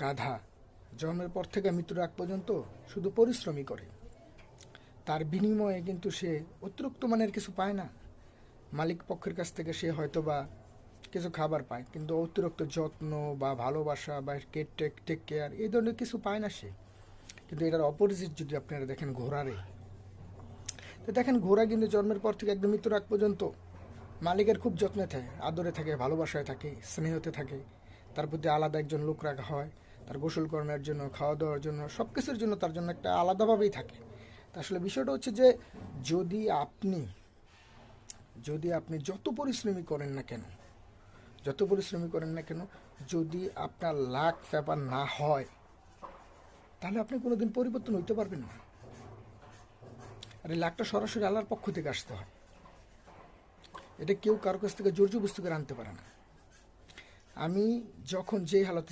গাধা জন্মের পর থেকে মৃত্যুর আগ পর্যন্ত শুধু পরিশ্রমই করে, তার বিনিময়ে কিন্তু সে অতিরিক্ত মানের কিছু পায় না। মালিক পক্ষের কাছ থেকে সে হয়তো বা কিছু খাবার পায়, কিন্তু অতিরিক্ত যত্ন বা ভালোবাসা বা টেক কেয়ার এই ধরনের কিছু পায় না সে। কিন্তু এটার অপোজিট যদি আপনারা দেখেন ঘোড়ারে, তো দেখেন ঘোড়া কিন্তু জন্মের পর থেকে একদম মৃত্যুর আগ পর্যন্ত মালিকের খুব যত্নে থাকে, আদরে থাকে, ভালোবাসায় থাকে, স্নেহতে থাকে। তার প্রতি আলাদা একজন লোক রাখা হয়, তার গোসল করানোর জন্য, খাওয়া দাওয়ার জন্য, সব কিছুর জন্য তার জন্য একটা আলাদাভাবেই থাকে। তা আসলে বিষয়টা হচ্ছে যে যদি আপনি যদি আপনি যত পরিশ্রমী করেন না কেন, যত পরিশ্রমী করেন না কেন, যদি আপনার লাক ব্যাপার না হয়, তাহলে আপনি কোনোদিন পরিবর্তন হইতে পারবেন না। আর এই লাকটা সরাসরি আল্লাহর পক্ষ থেকে আসতে হয়। এটা কেউ কারো কাছ থেকে জোর জবরদস্তি করে আনতে পারে না। আমি যখন যেই হালতে